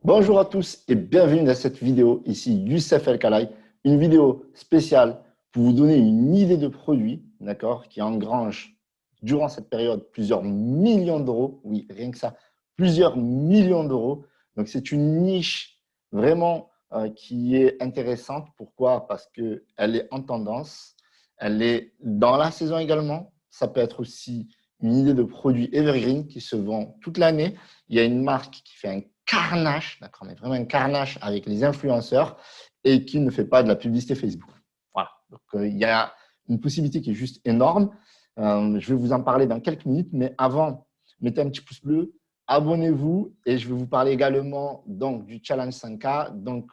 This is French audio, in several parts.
Bonjour à tous et bienvenue dans cette vidéo ici Youssef El Khalai, une vidéo spéciale pour vous donner une idée de produit, d'accord, qui engrange durant cette période plusieurs millions d'euros, oui, rien que ça, plusieurs millions d'euros. Donc c'est une niche vraiment qui est intéressante. Pourquoi? Parce qu'elle est en tendance, elle est dans la saison également. Ça peut être aussi une idée de produit evergreen qui se vend toute l'année. Il y a une marque qui fait un carnage, d'accord, mais vraiment un carnage avec les influenceurs et qui ne fait pas de la publicité Facebook. Voilà. Donc, il y a une possibilité qui est juste énorme. Je vais vous en parler dans quelques minutes, mais avant, mettez un petit pouce bleu, abonnez-vous et je vais vous parler également donc, du challenge 5K. Donc,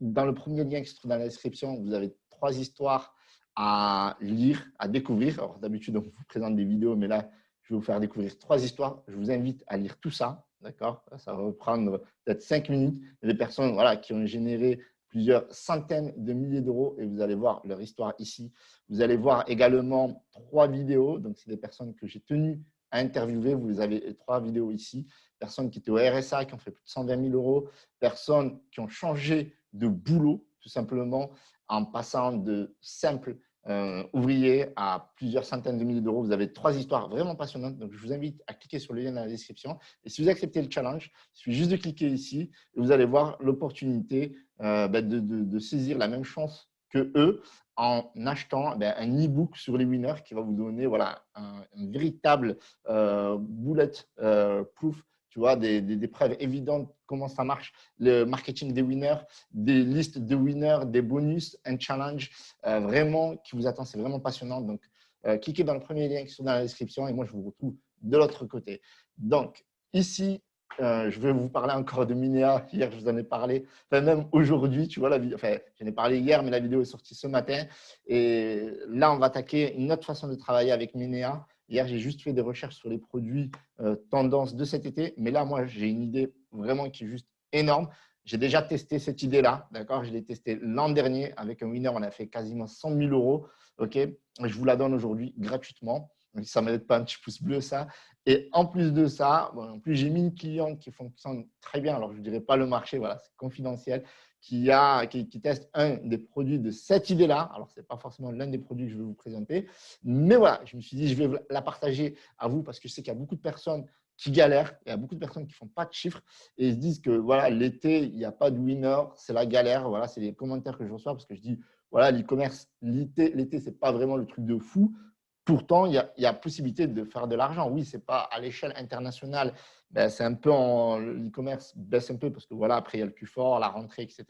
dans le premier lien qui se trouve dans la description, vous avez 3 histoires à lire, à découvrir. Alors, d'habitude, on vous présente des vidéos, mais là, je vais vous faire découvrir 3 histoires. Je vous invite à lire tout ça. D'accord? Ça va prendre peut-être 5 minutes. Il y a des personnes voilà, qui ont généré plusieurs centaines de milliers d'euros et vous allez voir leur histoire ici. Vous allez voir également 3 vidéos. Donc, c'est des personnes que j'ai tenu à interviewer. Vous avez 3 vidéos ici. Personnes qui étaient au RSA, qui ont fait plus de 120 000 euros. Personnes qui ont changé de boulot, tout simplement, en passant de simples ouvrier à plusieurs centaines de milliers d'euros. Vous avez 3 histoires vraiment passionnantes. Donc, je vous invite à cliquer sur le lien dans la description. Et si vous acceptez le challenge, il suffit juste de cliquer ici et vous allez voir l'opportunité de saisir la même chance que eux en achetant un e-book sur les winners qui va vous donner voilà, un véritable bullet proof, tu vois, des preuves évidentes comment ça marche, le marketing des winners, des listes de winners, des bonus, un challenge vraiment qui vous attend. C'est vraiment passionnant. Donc, cliquez dans le premier lien qui est dans la description et moi, je vous retrouve de l'autre côté. Donc, ici, je vais vous parler encore de Minea. Hier, je vous en ai parlé. Enfin, même aujourd'hui, tu vois, la vidéo. Enfin, j'en ai parlé hier, mais la vidéo est sortie ce matin. Et là, on va attaquer une autre façon de travailler avec Minea. Hier, j'ai juste fait des recherches sur les produits tendance de cet été. Mais là, moi, j'ai une idée vraiment qui est juste énorme. J'ai déjà testé cette idée-là, d'accord? Je l'ai testé l'an dernier avec un winner. On a fait quasiment 100 000 euros. OK? Je vous la donne aujourd'hui gratuitement. Donc, ça ne mérite pas un petit pouce bleu, ça. Et en plus de ça, bon, en plus, j'ai mis une cliente qui fonctionne très bien. Alors, je ne dirais pas le marché, voilà, c'est confidentiel, qui teste un des produits de cette idée-là. Alors, ce n'est pas forcément l'un des produits que je vais vous présenter. Mais voilà, je me suis dit, je vais la partager à vous parce que je sais qu'il y a beaucoup de personnes qui galèrent. Il y a beaucoup de personnes qui ne font pas de chiffres et ils se disent que voilà, l'été, il n'y a pas de winner, c'est la galère. Voilà, c'est les commentaires que je reçois parce que je dis, voilà, l'e-commerce, l'été, ce n'est pas vraiment le truc de fou. Pourtant, il y a possibilité de faire de l'argent. Oui, ce n'est pas à l'échelle internationale. Ben, c'est un peu l'e-commerce baisse un peu parce que voilà, après, il y a le Q4, la rentrée, etc.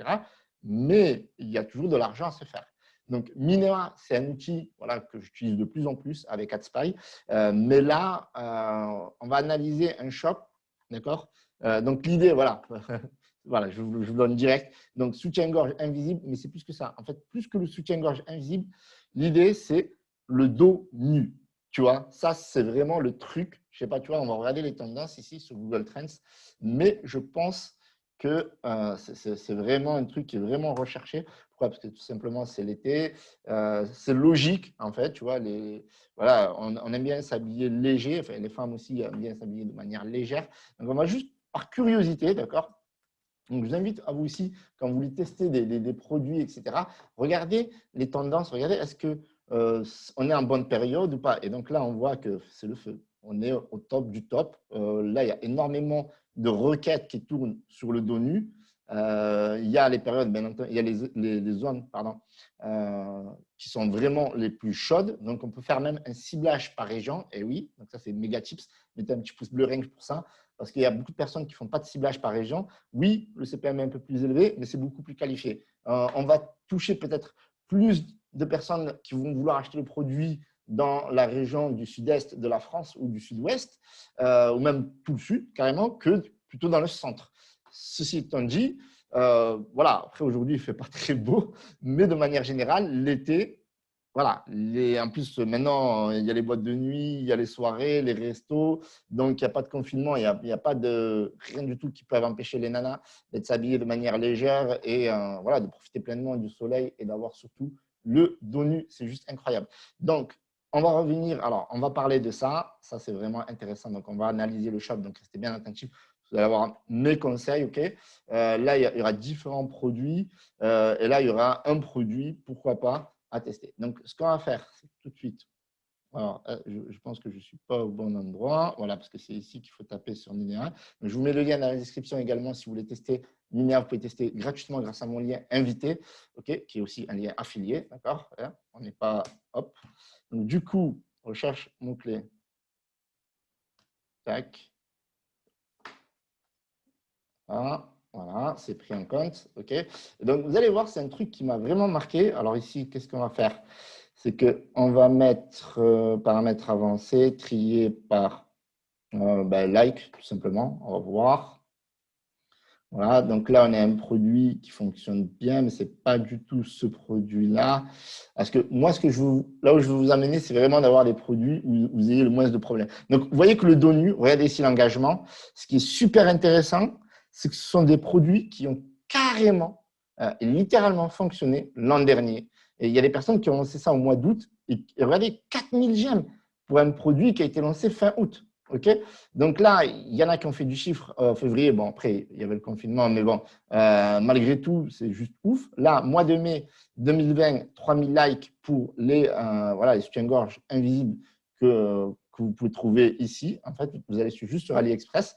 Mais il y a toujours de l'argent à se faire. Donc, Minea, c'est un outil voilà, que j'utilise de plus en plus avec AdSpy. Mais là, on va analyser un shop. D'accord? Donc, l'idée, voilà, voilà, je vous donne direct. Donc, soutien-gorge invisible, mais c'est plus que ça. En fait, plus que le soutien-gorge invisible, l'idée, c'est le dos nu. Tu vois, ça, c'est vraiment le truc. Je sais pas, tu vois, on va regarder les tendances ici sur Google Trends, mais je pense que c'est vraiment un truc qui est vraiment recherché. Pourquoi? Parce que tout simplement, c'est l'été. C'est logique, en fait, tu vois. Voilà, on aime bien s'habiller léger. Enfin, les femmes aussi aiment bien s'habiller de manière légère. Donc, on va juste par curiosité, d'accord? Donc, je vous invite à vous aussi, quand vous voulez tester des produits, etc., regardez les tendances, regardez est-ce qu'on est en bonne période ou pas. Et donc là, on voit que c'est le feu. On est au top du top. Là, il y a énormément de requêtes qui tournent sur le dos nu. Il y a les périodes, bien entendu, il y a les zones pardon, qui sont vraiment les plus chaudes. Donc, on peut faire même un ciblage par région. Et oui, donc ça, c'est méga tips. Mettez un petit pouce bleu rien que pour ça. Parce qu'il y a beaucoup de personnes qui ne font pas de ciblage par région. Oui, le CPM est un peu plus élevé, mais c'est beaucoup plus qualifié. On va toucher peut-être plus de personnes qui vont vouloir acheter le produit dans la région du sud-est de la France ou du sud-ouest, ou même tout le sud carrément, que plutôt dans le centre. Ceci étant dit, voilà, après aujourd'hui, il ne fait pas très beau, mais de manière générale, l'été, voilà, en plus, maintenant, il y a les boîtes de nuit, il y a les soirées, les restos. Donc, il n'y a pas de confinement, il n'y a pas de rien du tout qui peut empêcher les nanas d'être s'habiller de manière légère et voilà, de profiter pleinement du soleil et d'avoir surtout le dos nu. C'est juste incroyable. Donc, on va revenir. Alors, on va parler de ça. Ça, c'est vraiment intéressant. Donc, on va analyser le shop. Donc, restez bien attentifs Vous allez avoir mes conseils, OK? Là, il y aura différents produits. Et là, il y aura un produit, pourquoi pas, à tester. Donc, ce qu'on va faire, c'est tout de suite. Alors, je pense que je ne suis pas au bon endroit. Voilà, parce que c'est ici qu'il faut taper sur Ninea. Donc, je vous mets le lien dans la description également si vous voulez tester Ninea. Vous pouvez tester gratuitement grâce à mon lien invité, OK, qui est aussi un lien affilié. D'accord? On n'est pas. Hop. Donc, du coup, recherche mot-clé. Tac. Voilà, c'est pris en compte. OK. Et donc, vous allez voir, c'est un truc qui m'a vraiment marqué. Alors, ici, qu'est-ce qu'on va faire? C'est qu'on va mettre paramètres avancés, trier par like, tout simplement. On va voir. Voilà, donc là, on a un produit qui fonctionne bien, mais ce n'est pas du tout ce produit-là. Parce que moi, là où je veux vous amener, c'est vraiment d'avoir des produits où vous ayez le moins de problèmes. Donc, vous voyez que le dos nu, regardez ici l'engagement. Ce qui est super intéressant, c'est que ce sont des produits qui ont carrément et littéralement fonctionné l'an dernier. Et il y a des personnes qui ont lancé ça au mois d'août. Et regardez, 4000 j'aime pour un produit qui a été lancé fin août. OK? Donc là, il y en a qui ont fait du chiffre en février. Bon, après, il y avait le confinement, mais bon, malgré tout, c'est juste ouf. Là, mois de mai 2020, 3000 likes pour les soutiens-gorge invisibles que vous pouvez trouver ici. En fait, vous allez juste sur AliExpress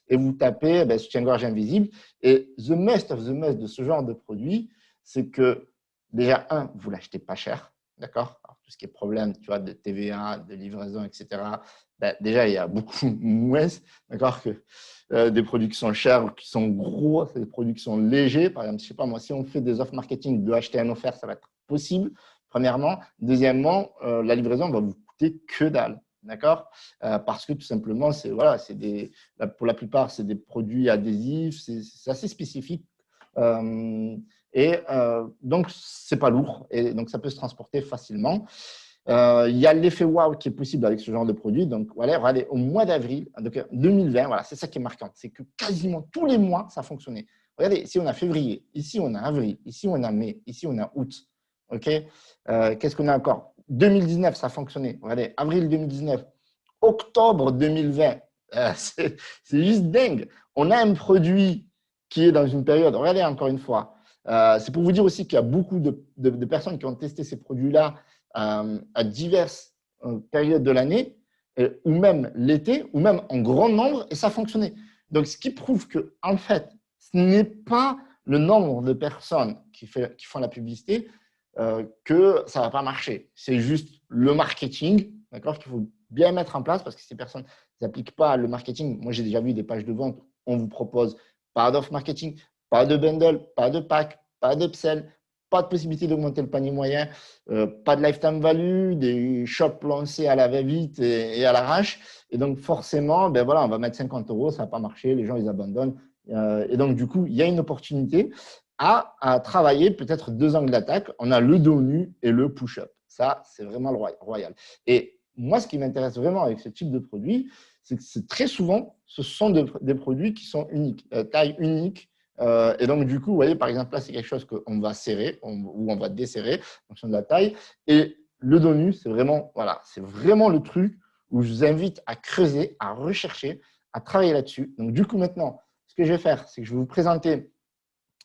et vous tapez soutien-gorge invisible. Et the must of the must de ce genre de produit, c'est que déjà, vous ne l'achetez pas cher. D'accord? Tout ce qui est problème, tu vois, de TVA, de livraison, etc. Déjà, il y a beaucoup moins, d'accord, que des produits qui sont chers, qui sont gros, c'est des produits qui sont légers. Par exemple, je ne sais pas, moi, si on fait des offres marketing de acheter un offert, ça va être possible, premièrement. Deuxièmement, la livraison va vous coûter que dalle. D'accord? Parce que tout simplement, pour la plupart, c'est des produits adhésifs, c'est assez spécifique. Donc, ce n'est pas lourd et donc ça peut se transporter facilement. Il y a l'effet wow qui est possible avec ce genre de produit. Donc, voilà, regardez, au mois d'avril 2020, voilà, c'est ça qui est marquant. C'est que quasiment tous les mois, ça fonctionnait. Regardez, ici, on a février, ici, on a avril, ici, on a mai, ici, on a août. OK? Qu'est-ce qu'on a encore? 2019, ça a fonctionné. Regardez, avril 2019, octobre 2020. C'est juste dingue. On a un produit qui est dans une période, regardez encore une fois, c'est pour vous dire aussi qu'il y a beaucoup de personnes qui ont testé ces produits-là à diverses périodes de l'année, ou même l'été, ou même en grand nombre, et ça fonctionnait. Donc, ce qui prouve que, en fait, ce n'est pas le nombre de personnes qui font la publicité que ça ne va pas marcher. C'est juste le marketing, d'accord, qu'il faut bien mettre en place parce que ces personnes n'appliquent pas le marketing. Moi, j'ai déjà vu des pages de vente, on vous propose pas d'offre marketing, pas de bundle, pas de pack, pas d'upsell, pas de possibilité d'augmenter le panier moyen, pas de lifetime value, des shops lancés à la va-vite et à l'arrache. Et donc, forcément, on va mettre 50 €, ça n'a pas marché, les gens, ils abandonnent. Et donc, du coup, il y a une opportunité à travailler peut-être deux angles d'attaque. On a le dos nu et le push-up. Ça, c'est vraiment le royal. Et moi, ce qui m'intéresse vraiment avec ce type de produit, c'est que très souvent, ce sont des produits qui sont uniques, taille unique. Et donc, du coup, vous voyez, par exemple, là, c'est quelque chose qu'on va serrer ou on va desserrer en fonction de la taille. Et le dos nu, c'est vraiment le truc où je vous invite à creuser, à rechercher, à travailler là-dessus. Donc, du coup, maintenant, ce que je vais faire, c'est que je vais vous présenter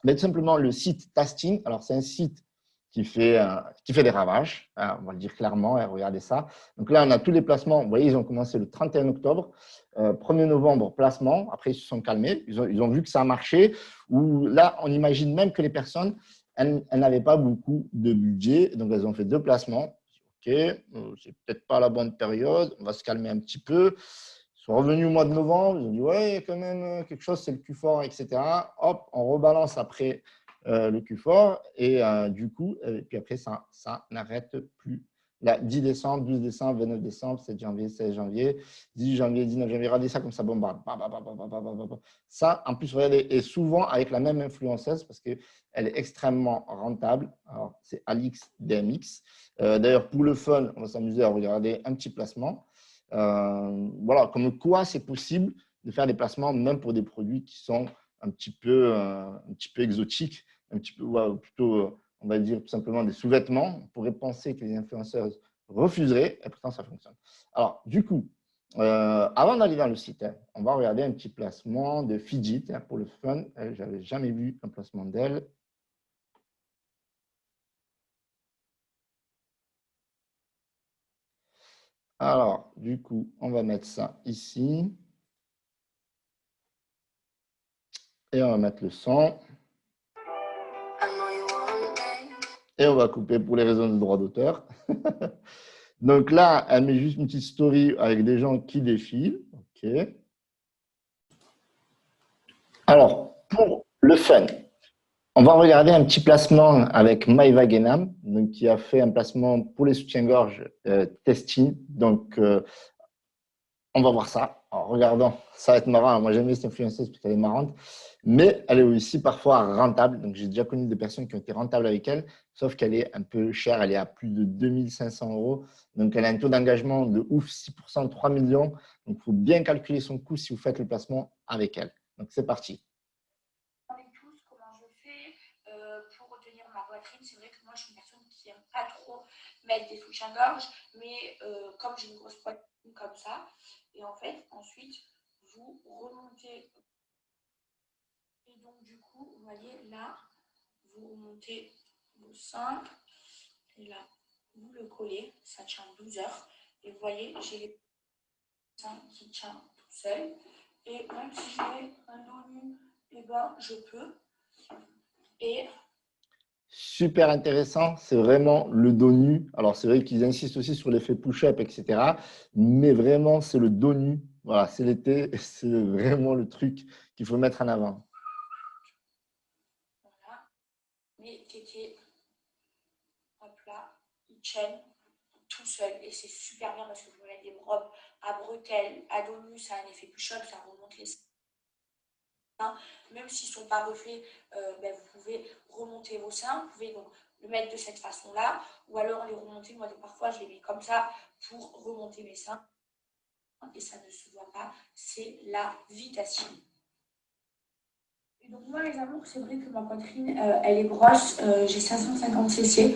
tout simplement le site Tasting. Alors, c'est un site qui fait des ravages, on va le dire clairement, regardez ça. Donc là, on a tous les placements. Vous voyez, ils ont commencé le 31 octobre. 1er novembre, placement. Après, ils se sont calmés. Ils ont vu que ça a marché. Là, on imagine même que les personnes, elles n'avaient pas beaucoup de budget. Donc, elles ont fait deux placements. OK, c'est peut-être pas la bonne période. On va se calmer un petit peu. Ils sont revenus au mois de novembre, ils ont dit ouais, il y a quand même quelque chose, c'est le Q4, etc. Hop, on rebalance après le Q4 et du coup, et puis après, ça n'arrête plus. Là, 10 décembre, 12 décembre, 29 décembre, 7 janvier, 16 janvier, 18 janvier, 19 janvier, regardez ça comme ça bombarde. Ça, en plus, regardez, et souvent avec la même influenceuse parce qu'elle est extrêmement rentable. Alors, c'est Alix DMX. D'ailleurs, pour le fun, on va s'amuser à regarder un petit placement. Voilà, comme quoi c'est possible de faire des placements même pour des produits qui sont un petit peu exotiques, un petit peu, plutôt, on va dire tout simplement des sous-vêtements. On pourrait penser que les influenceurs refuseraient, et pourtant ça fonctionne. Alors, du coup, Avant d'aller dans le site, hein, on va regarder un petit placement de Fidget hein, pour le fun. Je n'avais jamais vu un placement d'elle. Alors, du coup, on va mettre ça ici. Et on va mettre le son. Et on va couper pour les raisons de droit d'auteur. Donc là, elle met juste une petite story avec des gens qui défilent. OK. Alors, pour le fun, on va regarder un petit placement avec Maïva Genam, donc, qui a fait un placement pour les soutiens-gorge testing. Donc, on va voir ça. Alors, regardons, ça va être marrant. Moi, j'aime bien cette influenceuse parce qu'elle est marrante. Mais elle est aussi parfois rentable. Donc, j'ai déjà connu des personnes qui ont été rentables avec elle, sauf qu'elle est un peu chère. Elle est à plus de 2500 euros. Donc, elle a un taux d'engagement de ouf, 6%, 3 millions. Donc, il faut bien calculer son coût si vous faites le placement avec elle. Donc, c'est parti. Tous comment je fais pour retenir ma poitrine. C'est vrai que moi, je suis une personne qui n'aime pas trop mettre des soutiens-gorge, mais comme j'ai une grosse poitrine comme ça, et en fait, ensuite, vous remontez. Et donc, du coup, vous voyez, là, vous remontez vos seins, et là, vous le collez, ça tient 12 heures. Et vous voyez, j'ai les seins qui tiennent tout seul. Et même si je mets un dos nu, eh ben, je peux. Et Super intéressant, c'est vraiment le dos nu. Alors, c'est vrai qu'ils insistent aussi sur l'effet push-up, etc. Mais vraiment, c'est le dos nu. Voilà, c'est l'été, c'est vraiment le truc qu'il faut mettre en avant. voilà, mes tétés, hop là, ils tiennent tout seul et c'est super bien parce que vous mettez des robes à bretelles, à dos nu, ça a un effet push-up, ça remonte les seins. Même s'ils ne sont pas reflets, ben vous pouvez remonter vos seins. Vous pouvez donc le mettre de cette façon-là ou alors les remonter. Moi, parfois, je les mets comme ça pour remonter mes seins et ça ne se voit pas. C'est la Vitacine. Et donc moi les amours, c'est vrai que ma poitrine, elle est grosse, j'ai 550 cc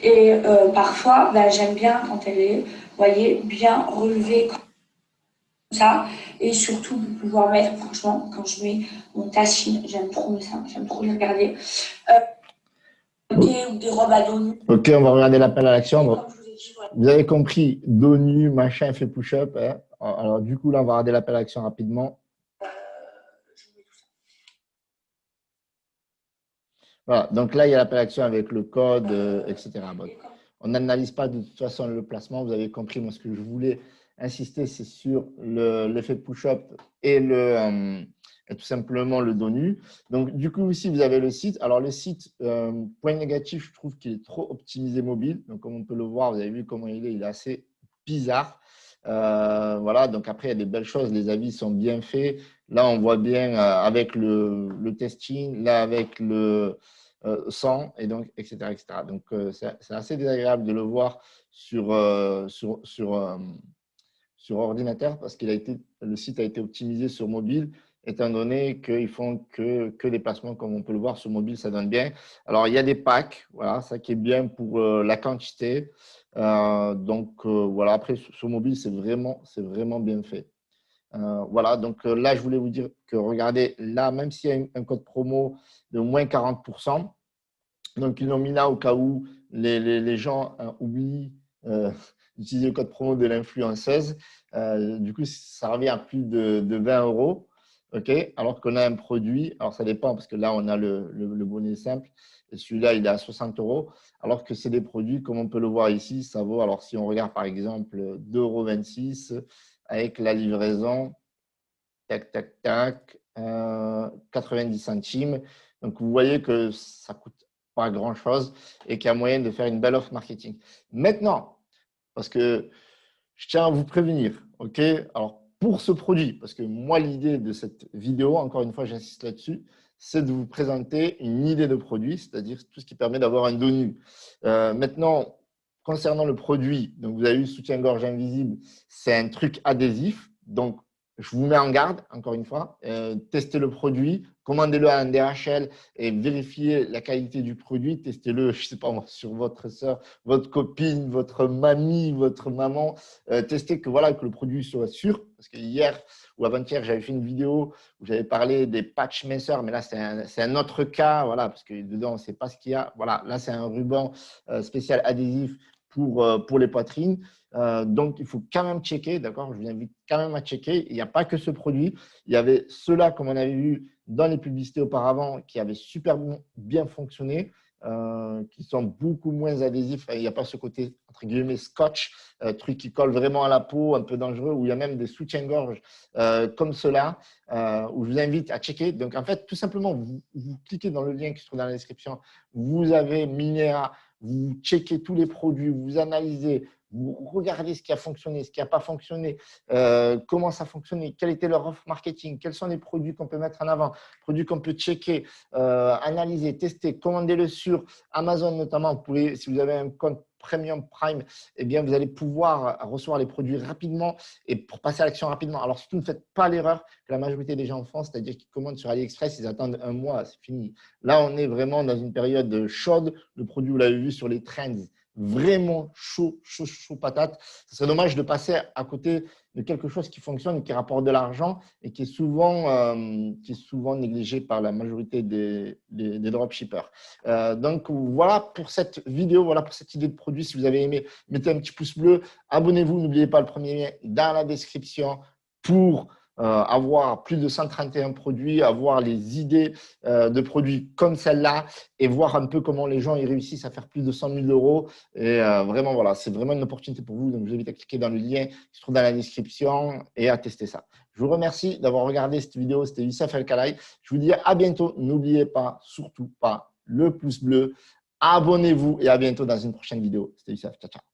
et parfois ben, j'aime bien quand elle est, vous voyez, bien relevée comme ça et surtout de pouvoir mettre, franchement, quand je mets mon tachine, j'aime trop ça, j'aime trop les regarder, ou des robes à dos nu. Ok, on va regarder l'appel à l'action. Comme je vous ai dit, voilà. Vous avez compris, dos nu, machin, fait push-up. Hein. Alors, du coup, là, on va regarder l'appel à l'action rapidement. Voilà, donc là, il y a l'appel à l'action avec le code, etc. Bon, on n'analyse pas de toute façon le placement. Vous avez compris, moi, ce que je voulais insister, c'est sur l'effet push-up et tout simplement le dos nu. Donc, du coup, ici, vous avez le site. Alors, le site, point négatif, je trouve qu'il est trop optimisé mobile. Donc, comme on peut le voir, vous avez vu comment il est assez bizarre. Voilà, donc après, il y a des belles choses. Les avis sont bien faits. Là, on voit bien avec le testing, là, avec le sans, et donc, etc. etc. Donc, c'est assez désagréable de le voir sur ordinateur parce qu'il a été, le site a été optimisé sur mobile, étant donné qu'ils font que des placements, comme on peut le voir sur mobile, ça donne bien. Alors, il y a des packs, voilà, ça qui est bien pour la quantité. Donc, voilà, après, sur mobile, c'est vraiment bien fait. Voilà, donc là, je voulais vous dire que regardez, là, même s'il y a un code promo de moins 40%, donc ils l'ont mis là au cas où les gens oublient d'utiliser le code promo de l'influenceuse. Du coup, ça revient à plus de 20 euros. OK, alors qu'on a un produit, alors ça dépend parce que là, on a le bonnet simple et celui-là, il est à 60 euros. Alors que c'est des produits, comme on peut le voir ici, ça vaut, alors si on regarde par exemple 2,26 € avec la livraison, tac, tac, tac, 90 centimes. Donc, vous voyez que ça coûte pas grand-chose et qu'il y a moyen de faire une belle offre marketing. Maintenant, parce que je tiens à vous prévenir, OK? Alors, pour ce produit, parce que moi, l'idée de cette vidéo, encore une fois, j'insiste là-dessus, c'est de vous présenter une idée de produit, c'est-à-dire tout ce qui permet d'avoir un dos nu. Maintenant, concernant le produit, donc vous avez eu le soutien-gorge invisible, c'est un truc adhésif. Donc, je vous mets en garde, encore une fois, testez le produit, commandez-le à un DHL et vérifiez la qualité du produit. Testez-le, je ne sais pas moi, sur votre soeur, votre copine, votre mamie, votre maman. Testez que, voilà, que le produit soit sûr. Parce que hier ou avant-hier, j'avais fait une vidéo où j'avais parlé des patchs minceurs, mais là, c'est un autre cas, voilà, parce que dedans, on ne sait pas ce qu'il y a. Voilà, là, c'est un ruban spécial adhésif pour les poitrines. Donc, il faut quand même checker, d'accord? Je vous invite quand même à checker. Il n'y a pas que ce produit. Il y avait ceux-là, comme on avait vu dans les publicités auparavant, qui avaient super bien fonctionné, qui sont beaucoup moins adhésifs. Il n'y a pas ce côté, entre guillemets, scotch, truc qui colle vraiment à la peau, un peu dangereux, où il y a même des soutiens-gorge comme ceux-là, où je vous invite à checker. Donc, en fait, tout simplement, vous cliquez dans le lien qui se trouve dans la description. Vous avez Minera, vous checkez tous les produits, vous analysez, vous regardez ce qui a fonctionné, ce qui n'a pas fonctionné, comment ça a fonctionné, quelle était leur offre marketing, quels sont les produits qu'on peut mettre en avant, produits qu'on peut checker, analyser, tester, commandez-le sur Amazon notamment. Vous pouvez, si vous avez un compte Premium Prime, eh bien, vous allez pouvoir recevoir les produits rapidement et pour passer à l'action rapidement. Alors, surtout, ne faites pas l'erreur que la majorité des gens font, c'est-à-dire qu'ils commandent sur AliExpress, ils attendent un mois, c'est fini. Là, on est vraiment dans une période chaude. Le produit, vous l'avez vu sur les trends, vraiment chaud, chaud, chaud patate. Ce serait dommage de passer à côté de quelque chose qui fonctionne, qui rapporte de l'argent et qui est souvent négligé par la majorité des dropshippers. Donc, voilà pour cette vidéo, voilà pour cette idée de produit. Si vous avez aimé, mettez un petit pouce bleu. Abonnez-vous, n'oubliez pas le premier lien dans la description pour avoir plus de 131 produits, avoir les idées de produits comme celle-là et voir un peu comment les gens y réussissent à faire plus de 100 000 euros. Et vraiment, voilà, c'est vraiment une opportunité pour vous. Donc, je vous invite à cliquer dans le lien qui se trouve dans la description et à tester ça. Je vous remercie d'avoir regardé cette vidéo. C'était Youssef El Khalai. Je vous dis à bientôt. N'oubliez pas, surtout pas, le pouce bleu. Abonnez-vous et à bientôt dans une prochaine vidéo. C'était Youssef. Ciao, ciao.